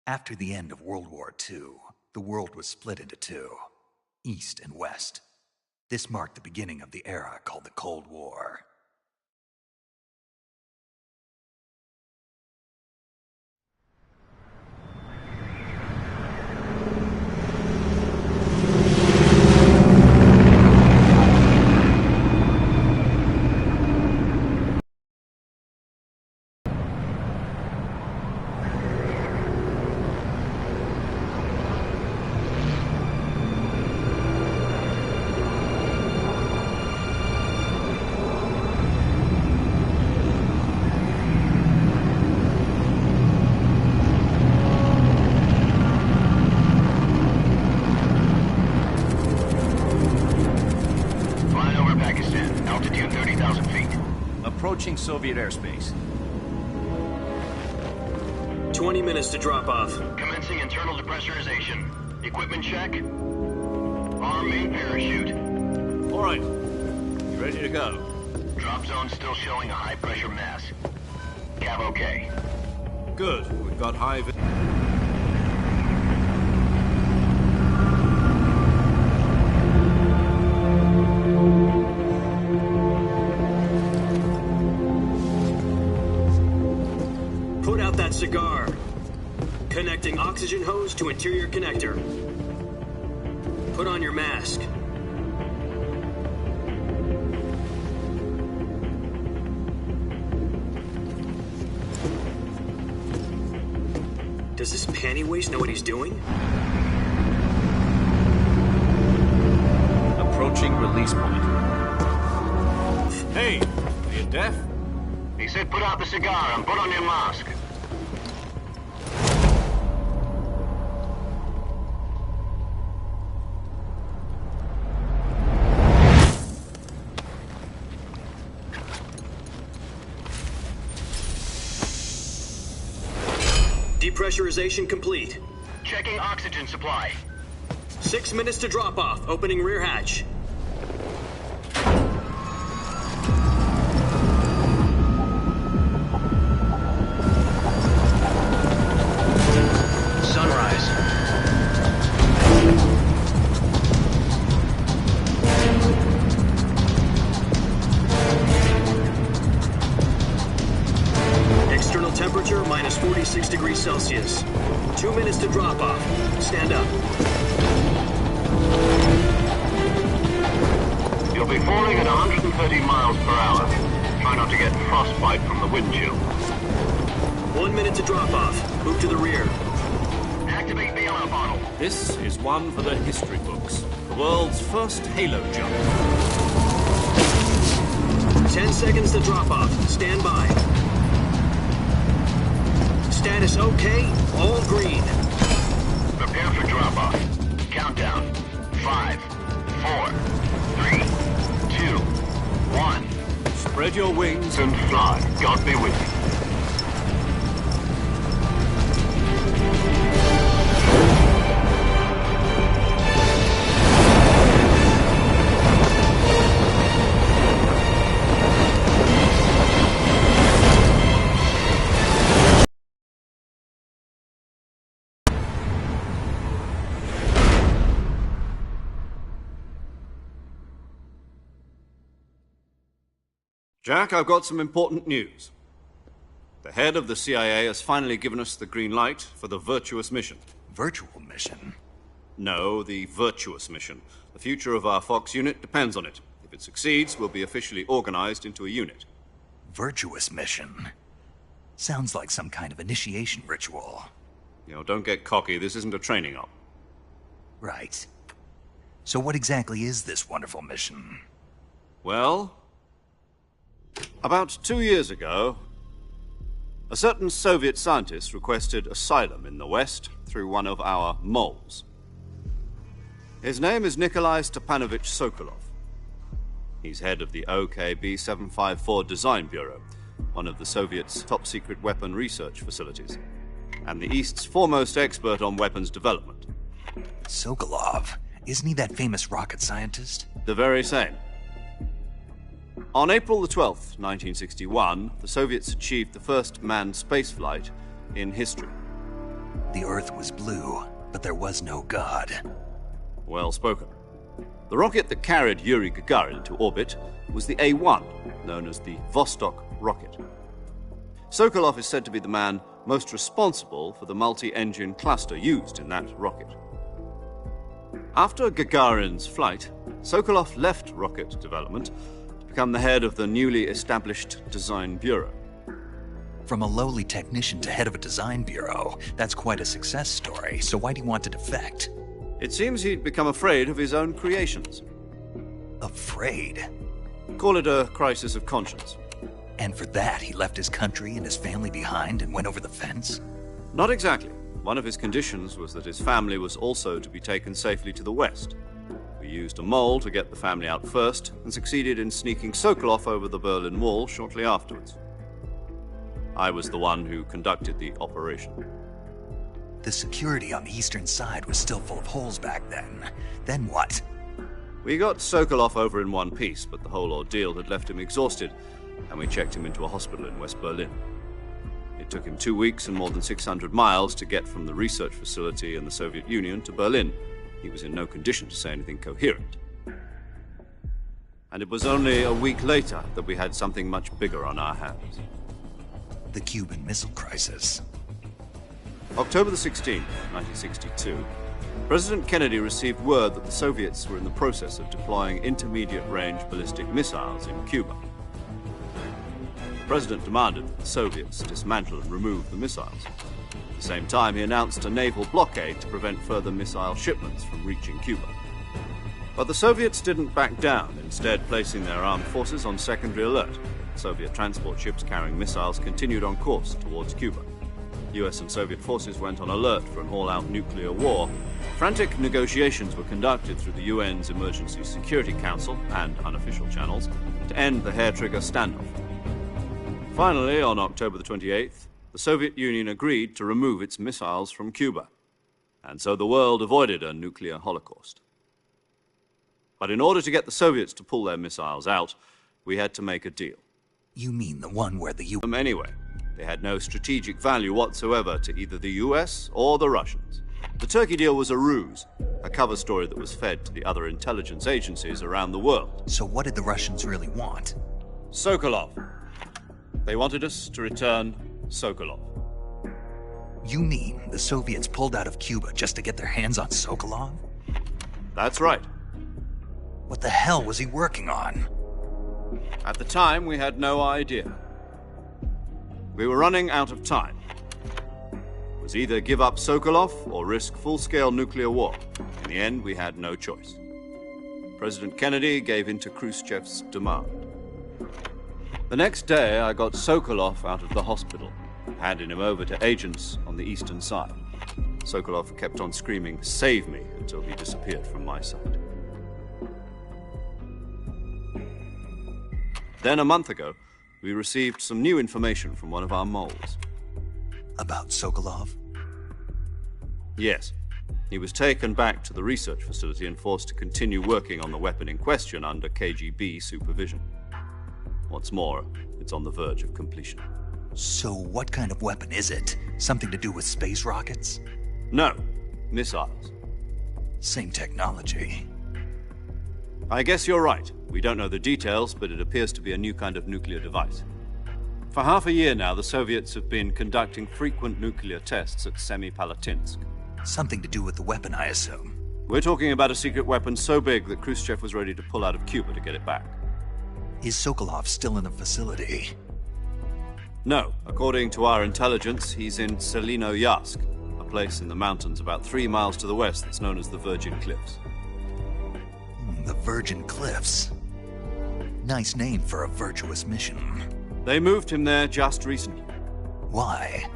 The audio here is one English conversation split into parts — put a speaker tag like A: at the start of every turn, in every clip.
A: After the end of World War II, the world was split into two, East and West. This marked the beginning of the era called the Cold War.
B: Approaching Soviet airspace.
C: 20 minutes to drop off.
D: Commencing internal depressurization. Equipment check. Arm main parachute.
B: All right. You ready to go?
D: Drop zone still showing a high pressure mass. Cav okay.
B: Good. We've got high...
C: Put out that cigar. Connecting oxygen hose to interior connector. Put on your mask. Does this panty waste know what he's doing?
B: Approaching release point. Hey, are you deaf?
D: He said put out the cigar and put on your mask.
C: Depressurization complete.
D: Checking oxygen supply.
C: 6 minutes to drop off. Opening rear hatch.
D: Sunrise.
C: External temperature minus 46 degrees Celsius. 2 minutes to drop off. Stand up.
D: You'll be falling at 130 miles per hour. Try not to get frostbite from the wind chill.
C: 1 minute to drop off. Move to the rear.
D: Activate the yellow bottle.
B: This is one for the history books. The world's first halo jump.
C: 10 seconds to drop off. Stand by. Status okay. All green.
D: Prepare for drop off. Countdown. 5, 4, 3, 2, 1.
B: Spread your wings
D: And fly. God be with you.
B: Jack, I've got some important news. The head of the CIA has finally given us the green light for the virtuous mission.
A: Virtual mission?
B: No, the virtuous mission. The future of our Fox unit depends on it. If it succeeds, we'll be officially organized into a unit.
A: Virtuous mission? Sounds like some kind of initiation ritual.
B: You know, don't get cocky. This isn't a training op.
A: Right. So what exactly is this wonderful mission?
B: Well, about 2 years ago, a certain Soviet scientist requested asylum in the West through one of our moles. His name is Nikolai Stepanovich Sokolov. He's head of the OKB 754 Design Bureau, one of the Soviets' top-secret weapon research facilities, and the East's foremost expert on weapons development.
A: Sokolov? Isn't he that famous rocket scientist?
B: The very same. On April the 12th, 1961, the Soviets achieved the first manned spaceflight in history.
A: The Earth was blue, but there was no God.
B: Well spoken. The rocket that carried Yuri Gagarin to orbit was the A-1, known as the Vostok rocket. Sokolov is said to be the man most responsible for the multi-engine cluster used in that rocket. After Gagarin's flight, Sokolov left rocket development to become the head of the newly established Design Bureau.
A: From a lowly technician to head of a design bureau, that's quite a success story, so why do you want to defect?
B: It seems he'd become afraid of his own creations.
A: Afraid?
B: Call it a crisis of conscience.
A: And for that, he left his country and his family behind and went over the fence?
B: Not exactly. One of his conditions was that his family was also to be taken safely to the west. We used a mole to get the family out first and succeeded in sneaking Sokolov over the Berlin Wall shortly afterwards. I was the one who conducted the operation.
A: The security on the eastern side was still full of holes back then. Then what?
B: We got Sokolov over in one piece, but the whole ordeal had left him exhausted, and we checked him into a hospital in West Berlin. It took him 2 weeks and more than 600 miles to get from the research facility in the Soviet Union to Berlin. He was in no condition to say anything coherent. And it was only a week later that we had something much bigger on our hands.
A: The Cuban Missile Crisis.
B: October the 16th, 1962, President Kennedy received word that the Soviets were in the process of deploying intermediate-range ballistic missiles in Cuba. The President demanded that the Soviets dismantle and remove the missiles. At the same time, he announced a naval blockade to prevent further missile shipments from reaching Cuba. But the Soviets didn't back down, instead placing their armed forces on secondary alert. Soviet transport ships carrying missiles continued on course towards Cuba. US and Soviet forces went on alert for an all-out nuclear war. Frantic negotiations were conducted through the UN's Emergency Security Council and unofficial channels to end the hair-trigger standoff. Finally, on October the 28th, the Soviet Union agreed to remove its missiles from Cuba, and so the world avoided a nuclear holocaust. But in order to get the Soviets to pull their missiles out, we had to make a deal.
A: You mean the one where the
B: Anyway, they had no strategic value whatsoever to either the US or the Russians. The Turkey deal was a ruse, a cover story that was fed to the other intelligence agencies around the world.
A: So what did the Russians really want?
B: Sokolov. They wanted us to return Sokolov.
A: You mean the Soviets pulled out of Cuba just to get their hands on Sokolov?
B: That's right.
A: What the hell was he working on?
B: At the time, we had no idea. We were running out of time. It was either give up Sokolov or risk full-scale nuclear war. In the end, we had no choice. President Kennedy gave in to Khrushchev's demand. The next day, I got Sokolov out of the hospital, handing him over to agents on the eastern side. Sokolov kept on screaming, "Save me," until he disappeared from my sight. Then, a month ago, we received some new information from one of our moles.
A: About Sokolov?
B: Yes. He was taken back to the research facility and forced to continue working on the weapon in question under KGB supervision. What's more, it's on the verge of completion.
A: So what kind of weapon is it? Something to do with space rockets?
B: No, missiles.
A: Same technology.
B: I guess you're right. We don't know the details, but it appears to be a new kind of nuclear device. For half a year now, the Soviets have been conducting frequent nuclear tests at Semipalatinsk.
A: Something to do with the weapon, I assume.
B: We're talking about a secret weapon so big that Khrushchev was ready to pull out of Cuba to get it back.
A: Is Sokolov still in the facility?
B: No. According to our intelligence, he's in Selinoyarsk, a place in the mountains about 3 miles to the west that's known as the Virgin Cliffs.
A: The Virgin Cliffs. Nice name for a virtuous mission.
B: They moved him there just recently.
A: Why?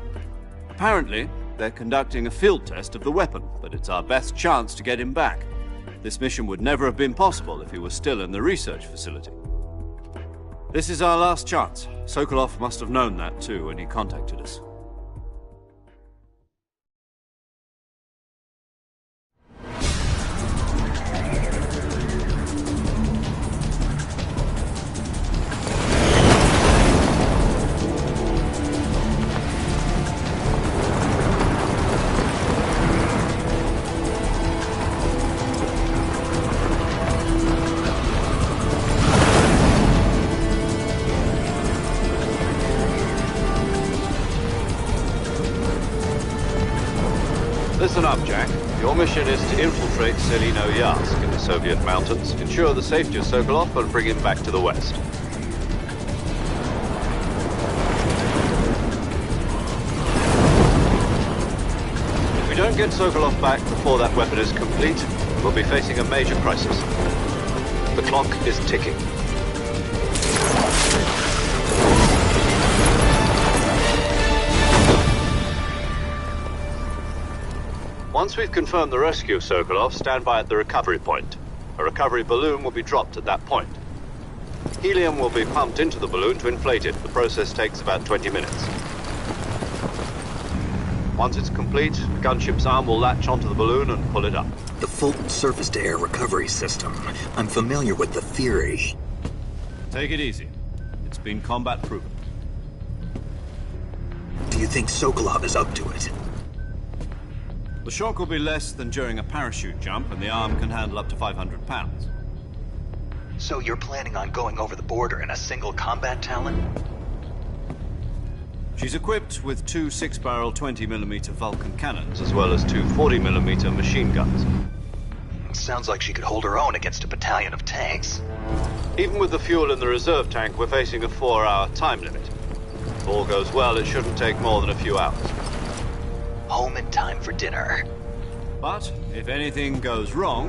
B: Apparently, they're conducting a field test of the weapon, but it's our best chance to get him back. This mission would never have been possible if he was still in the research facility. This is our last chance. Sokolov must have known that too when he contacted us. up, Jack. Your mission is to infiltrate Selino-Yarsk in the Soviet mountains, ensure the safety of Sokolov, and bring him back to the West. If we don't get Sokolov back before that weapon is complete, we'll be facing a major crisis. The clock is ticking. Once we've confirmed the rescue of Sokolov, stand by at the recovery point. A recovery balloon will be dropped at that point. Helium will be pumped into the balloon to inflate it. The process takes about 20 minutes. Once it's complete, the gunship's arm will latch onto the balloon and pull it up.
C: The Fulton surface-to-air recovery system. I'm familiar with the theory.
B: Take it easy. It's been combat-proven.
C: Do you think Sokolov is up to it?
B: The shock will be less than during a parachute jump, and the arm can handle up to 500 pounds.
A: So you're planning on going over the border in a single combat Talon?
B: She's equipped with two 6-barrel 20mm Vulcan cannons, as well as two 40mm machine guns.
A: Sounds like she could hold her own against a battalion of tanks.
B: Even with the fuel in the reserve tank, we're facing a 4-hour time limit. If all goes well, it shouldn't take more than a few hours.
A: Home in time for dinner.
B: But if anything goes wrong,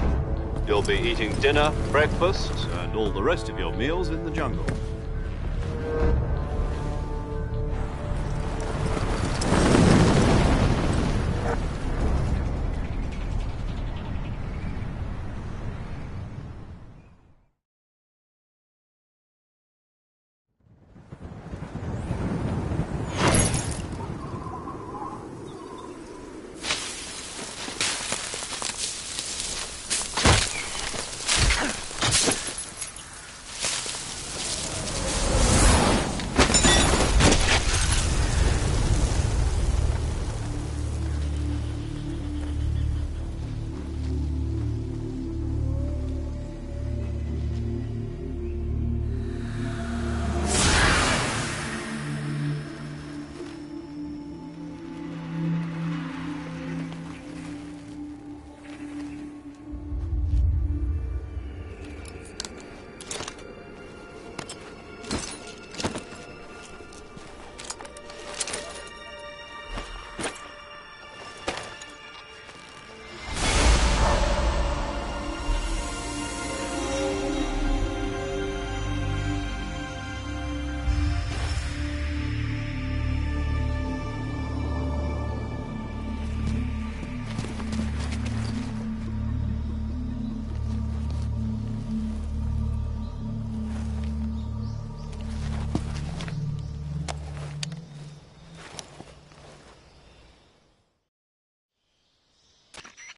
B: you'll be eating dinner, breakfast, and all the rest of your meals in the jungle.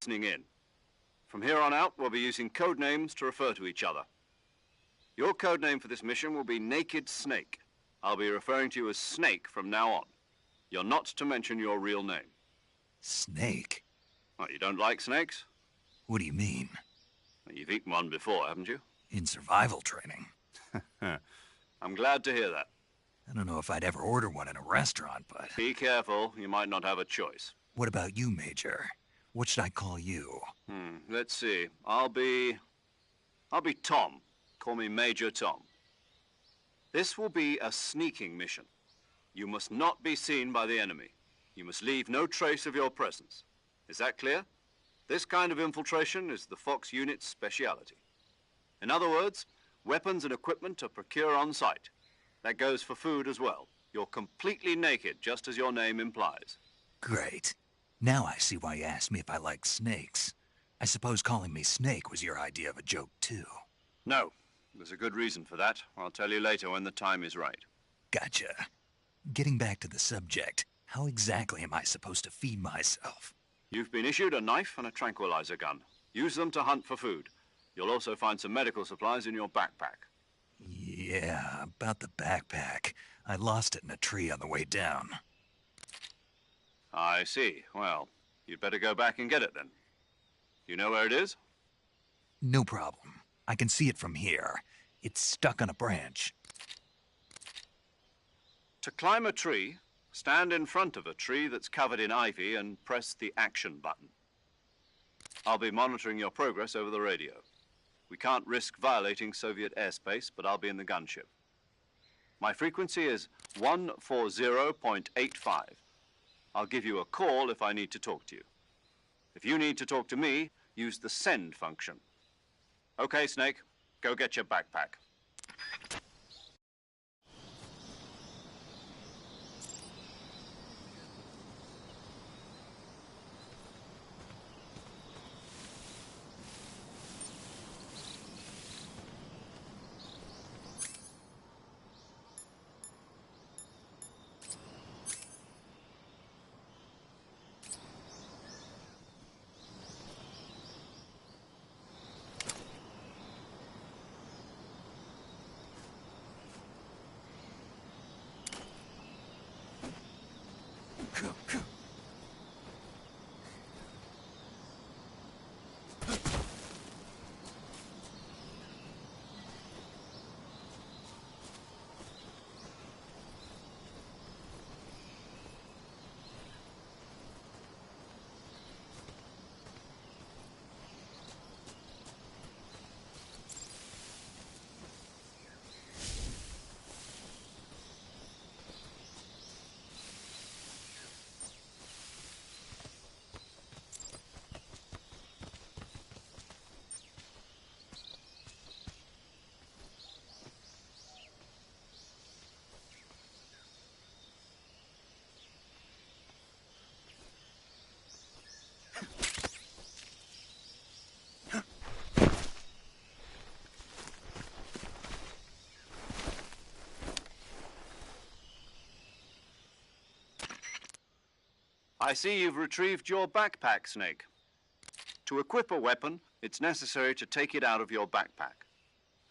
B: Listening in. From here on out, we'll be using code names to refer to each other. Your code name for this mission will be Naked Snake. I'll be referring to you as Snake from now on. You're not to mention your real name.
A: Snake?
B: What, you don't like snakes?
A: What do you mean?
B: Well, you've eaten one before, haven't you?
A: In survival training.
B: I'm glad to hear that.
A: I don't know if I'd ever order one in a restaurant, but...
B: Be careful, you might not have a choice.
A: What about you, Major? What should I call you?
B: Let's see. I'll be Tom. Call me Major Tom. This will be a sneaking mission. You must not be seen by the enemy. You must leave no trace of your presence. Is that clear? This kind of infiltration is the Fox unit's speciality. In other words, weapons and equipment are procured on site. That goes for food as well. You're completely naked, just as your name implies.
A: Great. Now I see why you asked me if I like snakes. I suppose calling me Snake was your idea of a joke, too.
B: No. There's a good reason for that. I'll tell you later when the time is right.
A: Gotcha. Getting back to the subject, how exactly am I supposed to feed myself?
B: You've been issued a knife and a tranquilizer gun. Use them to hunt for food. You'll also find some medical supplies in your backpack.
A: Yeah, about the backpack. I lost it in a tree on the way down.
B: I see. Well, you'd better go back and get it then. You know where it is?
A: No problem. I can see it from here. It's stuck on a branch.
B: To climb a tree, stand in front of a tree that's covered in ivy and press the action button. I'll be monitoring your progress over the radio. We can't risk violating Soviet airspace, but I'll be in the gunship. My frequency is 140.85. I'll give you a call if I need to talk to you. If you need to talk to me, use the send function. Okay, Snake, go get your backpack. I see you've retrieved your backpack, Snake. To equip a weapon, it's necessary to take it out of your backpack.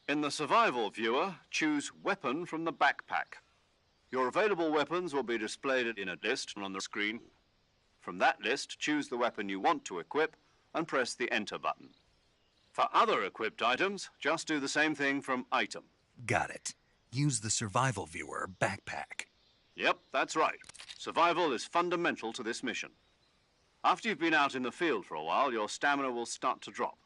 B: In the survival viewer, choose Weapon from the backpack. Your available weapons will be displayed in a list on the screen. From that list, choose the weapon you want to equip and press the Enter button. For other equipped items, just do the same thing from Item.
A: Got it. Use the survival viewer backpack.
B: Yep, that's right. Survival is fundamental to this mission. After you've been out in the field for a while, your stamina will start to drop.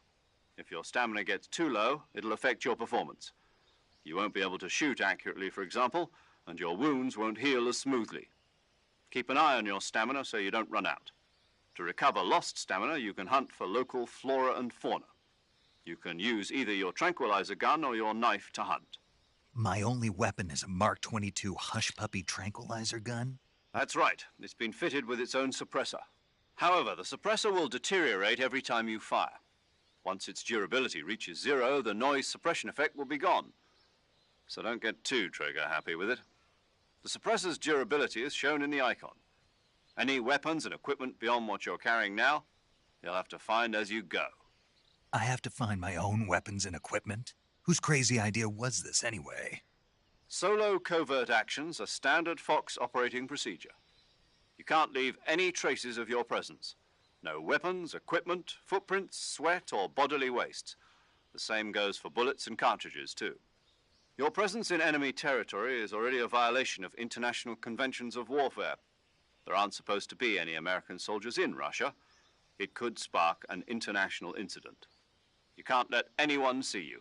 B: If your stamina gets too low, it'll affect your performance. You won't be able to shoot accurately, for example, and your wounds won't heal as smoothly. Keep an eye on your stamina so you don't run out. To recover lost stamina, you can hunt for local flora and fauna. You can use either your tranquilizer gun or your knife to hunt.
A: My only weapon is a Mark 22 Hush Puppy tranquilizer gun?
B: That's right. It's been fitted with its own suppressor. However, the suppressor will deteriorate every time you fire. Once its durability reaches 0, the noise suppression effect will be gone. So don't get too trigger-happy with it. The suppressor's durability is shown in the icon. Any weapons and equipment beyond what you're carrying now, you'll have to find as you go.
A: I have to find my own weapons and equipment? Whose crazy idea was this, anyway?
B: Solo covert actions are standard Fox operating procedure. You can't leave any traces of your presence. No weapons, equipment, footprints, sweat, or bodily wastes. The same goes for bullets and cartridges, too. Your presence in enemy territory is already a violation of international conventions of warfare. There aren't supposed to be any American soldiers in Russia. It could spark an international incident. You can't let anyone see you.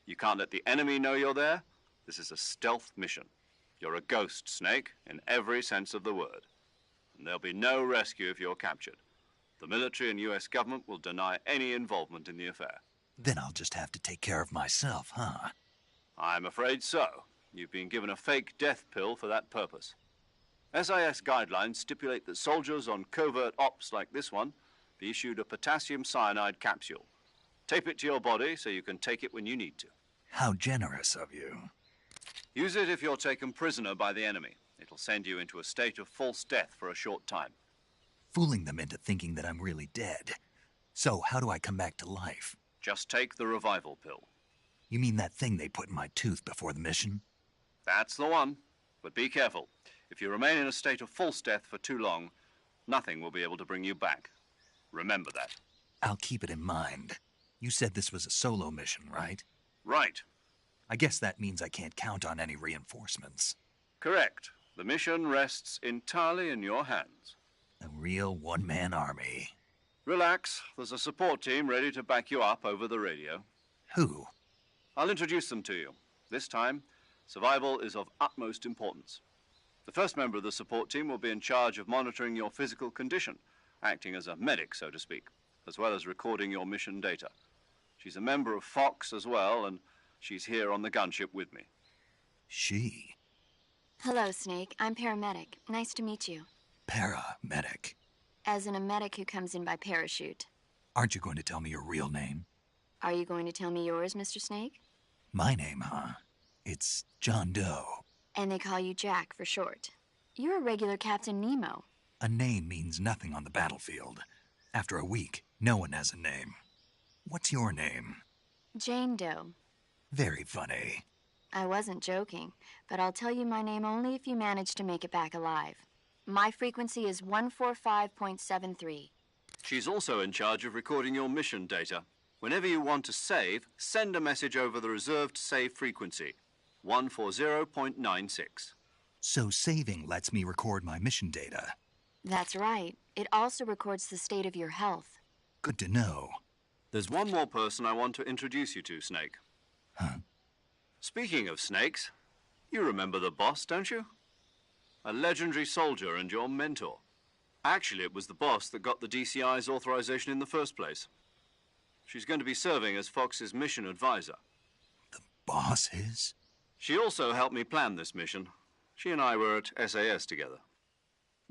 B: You can't let the enemy know you're there. This is a stealth mission. You're a ghost, Snake, in every sense of the word. And there'll be no rescue if you're captured. The military and U.S. government will deny any involvement in the affair.
A: Then I'll just have to take care of myself, huh?
B: I'm afraid so. You've been given a fake death pill for that purpose. SIS guidelines stipulate that soldiers on covert ops like this one be issued a potassium cyanide capsule. Tape it to your body so you can take it when you need to.
A: How generous of you.
B: Use it if you're taken prisoner by the enemy. It'll send you into a state of false death for a short time.
A: Fooling them into thinking that I'm really dead. So how do I come back to life?
B: Just take the revival pill.
A: You mean that thing they put in my tooth before the mission?
B: That's the one. But be careful. If you remain in a state of false death for too long, nothing will be able to bring you back. Remember that.
A: I'll keep it in mind. You said this was a solo mission, right?
B: Right.
A: I guess that means I can't count on any reinforcements.
B: Correct. The mission rests entirely in your hands.
A: A real one-man army.
B: Relax. There's a support team ready to back you up over the radio.
A: Who?
B: I'll introduce them to you. This time, survival is of utmost importance. The first member of the support team will be in charge of monitoring your physical condition, acting as a medic, so to speak, as well as recording your mission data. She's a member of Fox as well, and she's here on the gunship with me.
A: She?
E: Hello, Snake. I'm paramedic. Nice to meet you.
A: Paramedic.
E: As in a medic who comes in by parachute.
A: Aren't you going to tell me your real name?
E: Are you going to tell me yours, Mr. Snake?
A: My name, huh? It's John Doe.
E: And they call you Jack for short. You're a regular Captain Nemo.
A: A name means nothing on the battlefield. After a week, no one has a name. What's your name?
E: Jane Doe.
A: Very funny.
E: I wasn't joking, but I'll tell you my name only if you manage to make it back alive. My frequency is 145.73.
B: She's also in charge of recording your mission data. Whenever you want to save, send a message over the reserved save frequency, 140.96.
A: So saving lets me record my mission data.
E: That's right. It also records the state of your health.
A: Good to know.
B: There's one more person I want to introduce you to, Snake.
A: Huh?
B: Speaking of snakes, you remember the boss, don't you? A legendary soldier and your mentor. Actually, it was the boss that got the DCI's authorization in the first place. She's going to be serving as Fox's mission advisor.
A: The boss is?
B: She also helped me plan this mission. She and I were at SAS together.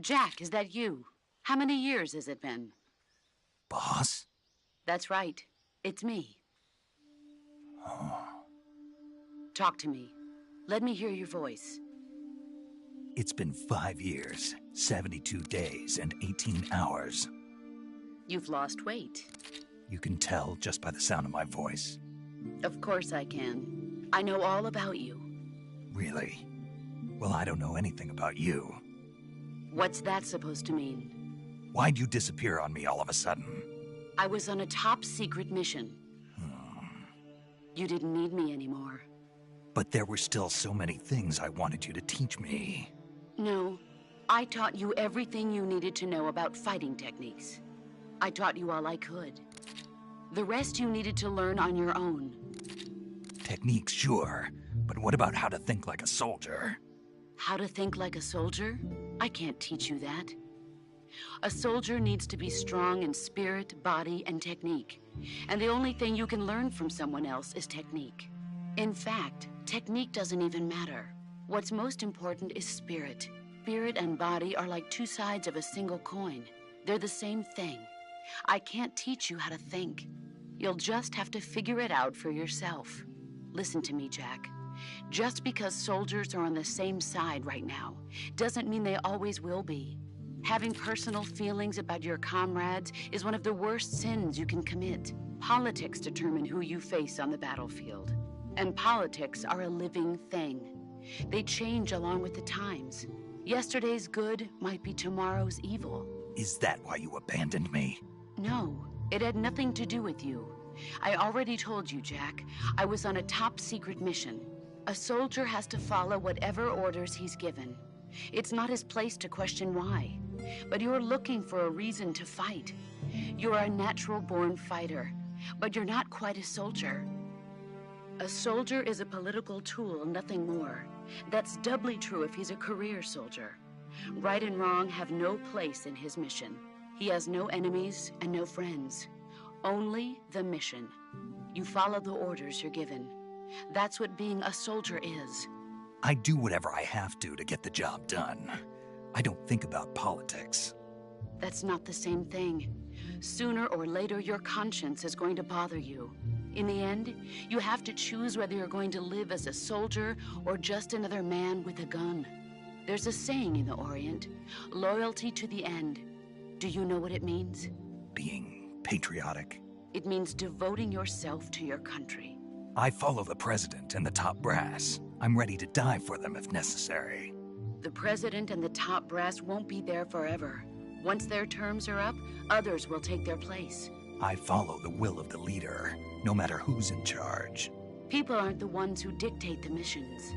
F: Jack, is that you? How many years has it been?
A: Boss?
F: That's right. It's me.
A: Oh.
F: Talk to me. Let me hear your voice.
A: It's been 5 years, 72 days, and 18 hours.
F: You've lost weight.
A: You can tell just by the sound of my voice.
F: Of course I can. I know all about you.
A: Really? Well, I don't know anything about you.
F: What's that supposed to mean?
A: Why'd you disappear on me all of a sudden?
F: I was on a top-secret mission. You didn't need me anymore.
A: But there were still so many things I wanted you to teach me.
F: No, I taught you everything you needed to know about fighting techniques. I taught you all I could. The rest you needed to learn on your own.
A: Techniques, sure. But what about how to think like a soldier?
F: How to think like a soldier? I can't teach you that. A soldier needs to be strong in spirit, body, and technique. And the only thing you can learn from someone else is technique. In fact, technique doesn't even matter. What's most important is spirit. Spirit and body are like two sides of a single coin. They're the same thing. I can't teach you how to think. You'll just have to figure it out for yourself. Listen to me, Jack. Just because soldiers are on the same side right now doesn't mean they always will be. Having personal feelings about your comrades is one of the worst sins you can commit. Politics determine who you face on the battlefield. And politics are a living thing. They change along with the times. Yesterday's good might be tomorrow's evil.
A: Is that why you abandoned me?
F: No, it had nothing to do with you. I already told you, Jack. I was on a top-secret mission. A soldier has to follow whatever orders he's given. It's not his place to question why. But you're looking for a reason to fight. You're a natural-born fighter, but you're not quite a soldier. A soldier is a political tool, nothing more. That's doubly true if he's a career soldier. Right and wrong have no place in his mission. He has no enemies and no friends. Only the mission. You follow the orders you're given. That's what being a soldier is.
A: I do whatever I have to get the job done. I don't think about politics.
F: That's not the same thing. Sooner or later, your conscience is going to bother you. In the end, you have to choose whether you're going to live as a soldier or just another man with a gun. There's a saying in the Orient, loyalty to the end. Do you know what it means?
A: Being patriotic.
F: It means devoting yourself to your country.
A: I follow the president and the top brass. I'm ready to die for them if necessary.
F: The president and the top brass won't be there forever. Once their terms are up, others will take their place.
A: I follow the will of the leader, no matter who's in charge.
F: People aren't the ones who dictate the missions.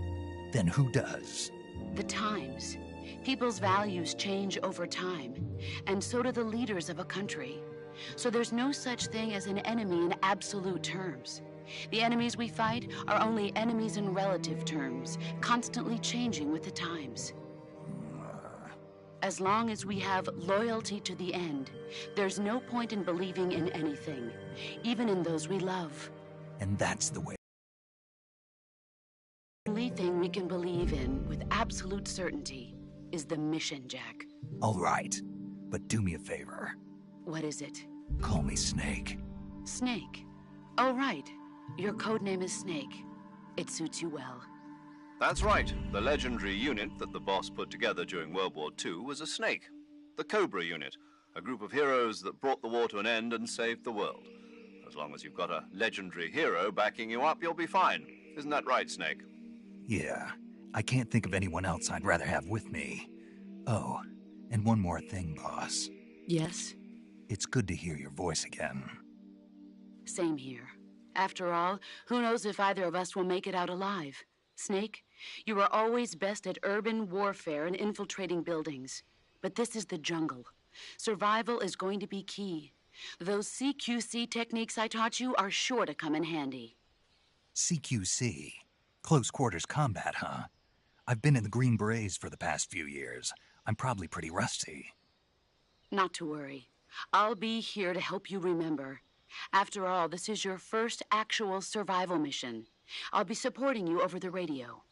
A: Then who does?
F: The times. People's values change over time, and so do the leaders of a country. So there's no such thing as an enemy in absolute terms. The enemies we fight are only enemies in relative terms, constantly changing with the times. As long as we have loyalty to the end, there's no point in believing in anything, even in those we love.
A: And that's the way.
F: The only thing we can believe in with absolute certainty is the mission, Jack.
A: All right, but do me a favor.
F: What is it?
A: Call me Snake.
F: Snake. Oh, right. Your code name is Snake. It suits you well.
B: That's right. The legendary unit that the boss put together during World War II was a snake. The Cobra unit, a group of heroes that brought the war to an end and saved the world. As long as you've got a legendary hero backing you up, you'll be fine. Isn't that right, Snake?
A: Yeah, I can't think of anyone else I'd rather have with me. Oh, and one more thing, boss.
F: Yes?
A: It's good to hear your voice again.
F: Same here. After all, who knows if either of us will make it out alive? Snake, you were always best at urban warfare and infiltrating buildings. But this is the jungle. Survival is going to be key. Those CQC techniques I taught you are sure to come in handy.
A: CQC? Close quarters combat, huh? I've been in the Green Berets for the past few years. I'm probably pretty rusty.
F: Not to worry. I'll be here to help you remember. After all, this is your first actual survival mission. I'll be supporting you over the radio.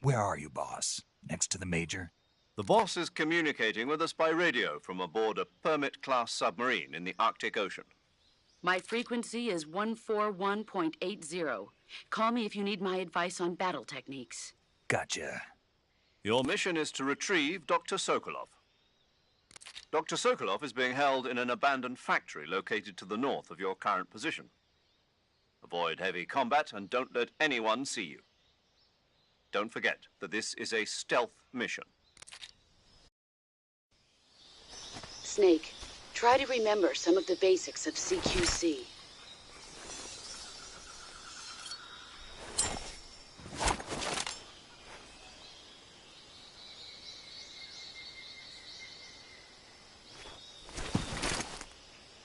A: Where are you, boss? Next to the Major?
B: The boss is communicating with us by radio from aboard a Permit-class submarine in the Arctic Ocean.
F: My frequency is 141.80. Call me if you need my advice on battle techniques.
A: Gotcha.
B: Your mission is to retrieve Dr. Sokolov. Dr. Sokolov is being held in an abandoned factory located to the north of your current position. Avoid heavy combat and don't let anyone see you. Don't forget that this is a stealth mission.
F: Snake, try to remember some of the basics of CQC.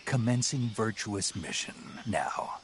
A: Commencing virtuous mission now.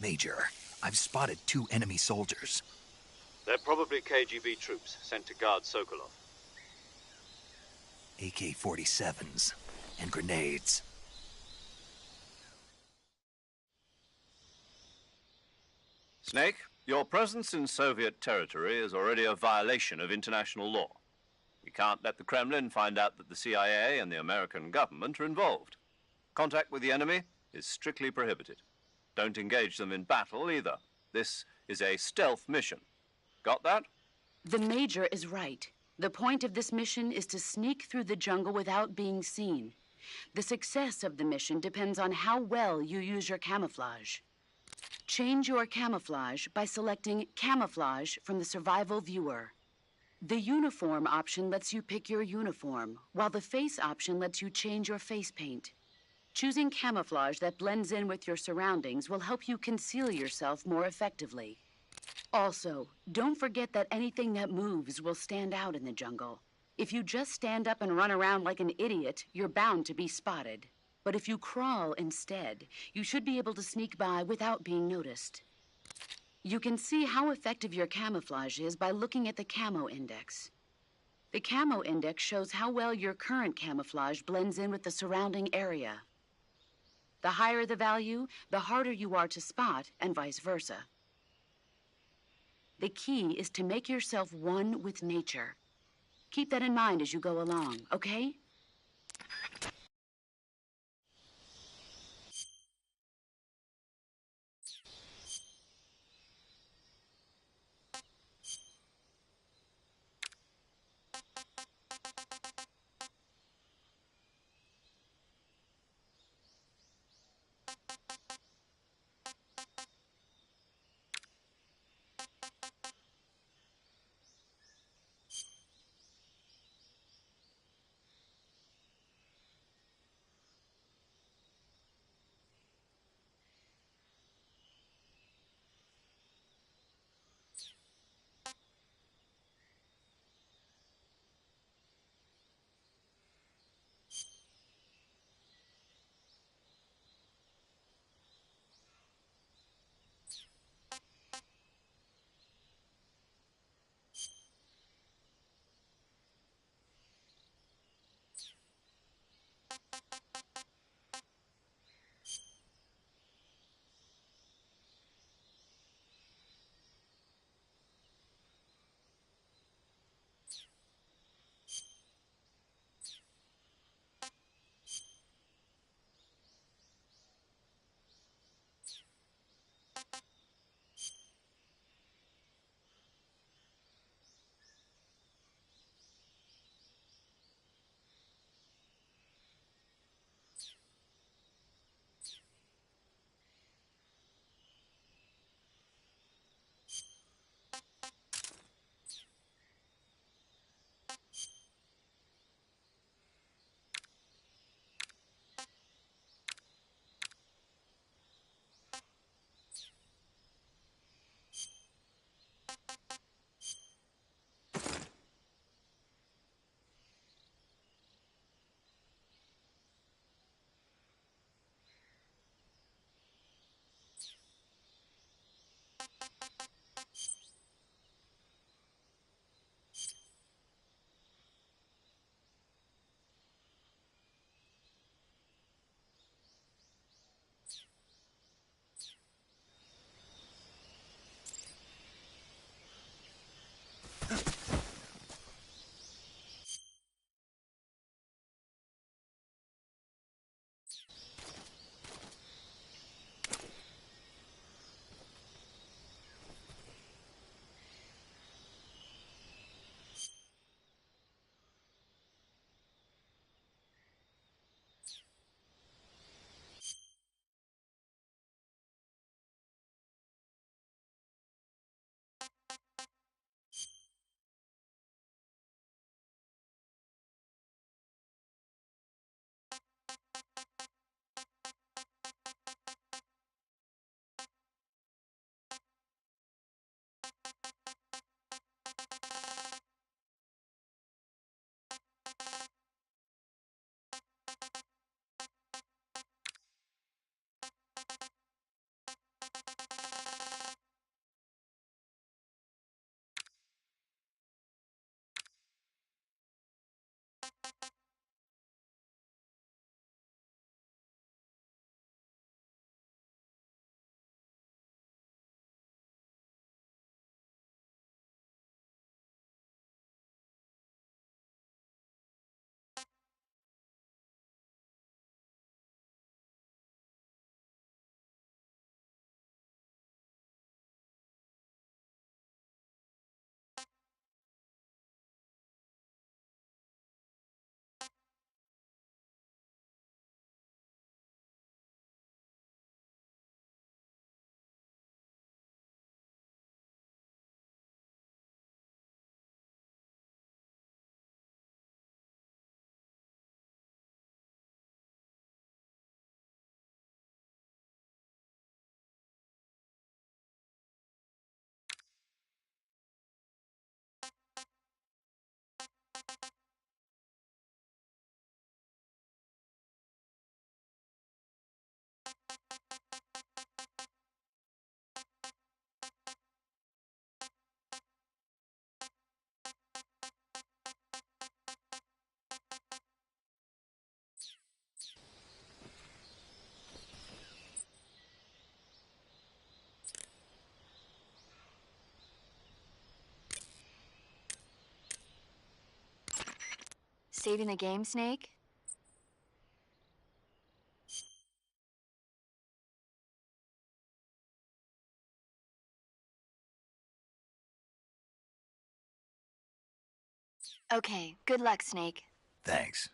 A: Major, I've spotted 2 enemy soldiers.
B: They're probably KGB troops sent to guard Sokolov.
A: AK-47s and grenades.
B: Snake, your presence in Soviet territory is already a violation of international law. We can't let the Kremlin find out that the CIA and the American government are involved. Contact with the enemy is strictly prohibited. Don't engage them in battle either. This is a stealth mission. Got that?
F: The Major is right. The point of this mission is to sneak through the jungle without being seen. The success of the mission depends on how well you use your camouflage. Change your camouflage by selecting Camouflage from the Survival Viewer. The Uniform option lets you pick your uniform, while the Face option lets you change your face paint. Choosing camouflage that blends in with your surroundings will help you conceal yourself more effectively. Also, don't forget that anything that moves will stand out in the jungle. If you just stand up and run around like an idiot, you're bound to be spotted. But if you crawl instead, you should be able to sneak by without being noticed. You can see how effective your camouflage is by looking at the Camo Index. The Camo Index shows how well your current camouflage blends in with the surrounding area. The higher the value, the harder you are to spot, and vice versa. The key is to make yourself one with nature. Keep that in mind as you go along, okay?
E: Saving the game, Snake? Okay, good luck, Snake.
A: Thanks.